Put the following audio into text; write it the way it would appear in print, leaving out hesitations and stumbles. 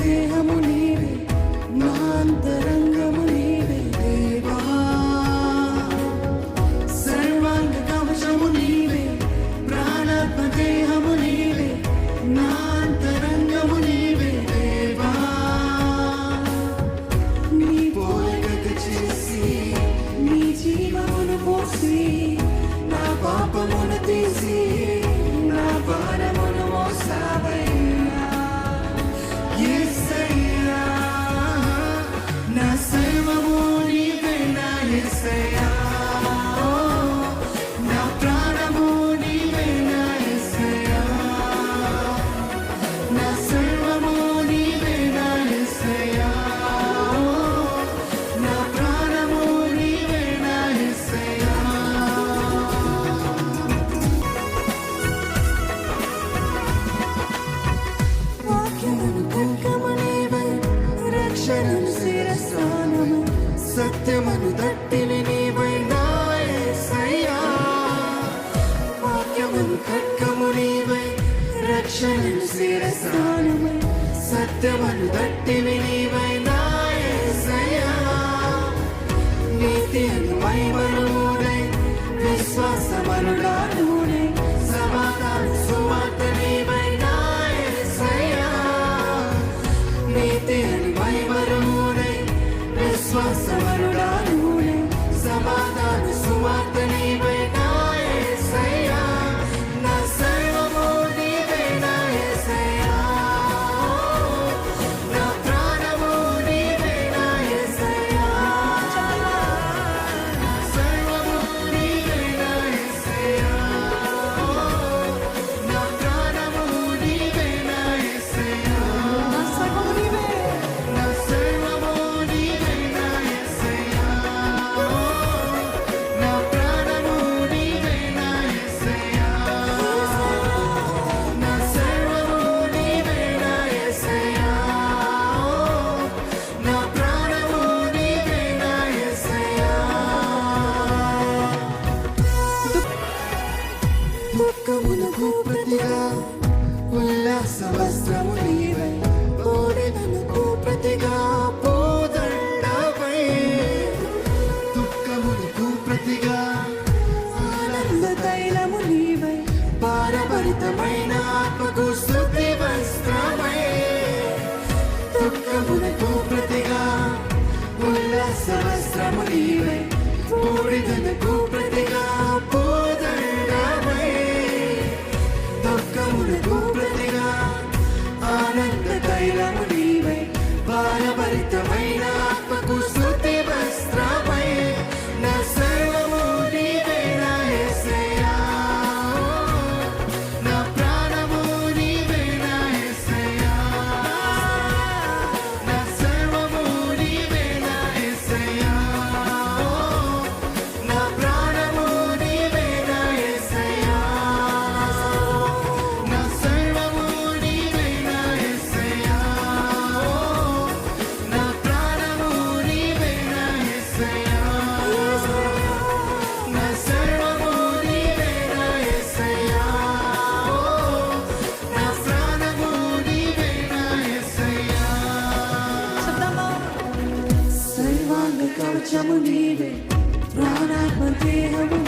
దేహము నీవే, నా అంతరంగము నీవే దేవా. సర్వాంగ కవచము నీవే, ప్రాణాత్మ దేహము నీవే, నా అంతరంగము నీవే దేవా. నీ పోలిక చేసి నీ జీవమును పోసి నా పాపమును తీసి నా భారమును మోసావయ్యా. యేసయ్యా నా సర్వము నీవే నా యేసయ్యా, నా ప్రాణము నీవే నా యేసయ్యా, నా సర్వము నీవే నా యేసయ్యా, నా ప్రాణము నీవే నా యేసయ్యా. వాక్యమును ఖడ్గము నీవై, రక్షణను శిరస్సానము, సత్యమును దట్టిని నీవై నా యేసయ్యా. వాక్యమును ఖడ్గము నీవై, రక్షణను శిరస్సానము, సత్యమును దట్టిని నీవై నా యేసయ్యా. నీతి అను మహిమనుడై, విశ్వాసమనుడానుడై, సమాధాన సువార్త నీవై నా యేసయ్యా. నీతి అను మహిమనుడై, విశ్వాసమనుడానుడై, సమాధాన సువార్త నీవై నా యేసయ్యా. నా సర్వము నీవే నా యేసయ్యా, నా ప్రాణము నీవే నా యేసయ్యా, నా సర్వము నీవే నా యేసయ్యా, నా ప్రాణము నీవే నా యేసయ్యా, నా సర్వము నీవే, నా సర్వము నీవే నా యేసయ్యా, నా ప్రాణము నీవే నా యేసయ్యా, నా సర్వము నీవే నా యేసయ్యా, నా ప్రాణము నీవే నా యేసయ్యా. దుఃఖమునకు ప్రతిగా ఉల్లాస వస్త్రము నీవై, బోడినకు ప్రతిగా పూదండవై. దుఃఖమునకు ప్రతిగా ఆనంద తైలము నీవై, భారభరితమైన ఆత్మకు స్తుతి వస్త్రమై. దుఃఖమునకు ప్రతిగా ఉల్లాస వస్త్రము నీవై, బూడిదనకు ప్రతిగా పూదండవై. దుఃఖమునకు ప్రతిగా ఆనంద తైలము నీవై, భారభరితమైన ఆత్మకు స్తుతి వస్త్రమై. నా సర్వము నీవే నా యేసయ్యా, నా ప్రాణము నీవే నా యేసయ్యా, నా సర్వము నీవే నా యేసయ్యా, నా ప్రాణము నీవే నా యేసయ్యా, నా సర్వము నీవే నా యేసయ్యా, నా ప్రాణము నీవే నా యేసయ్యా, నా సర్వము నీవే నా యేసయ్యా, నా ప్రాణము నీవే నా యేసయ్యా. సర్వాంగ కవచము నీవే, ప్రాణాత్మ దేహము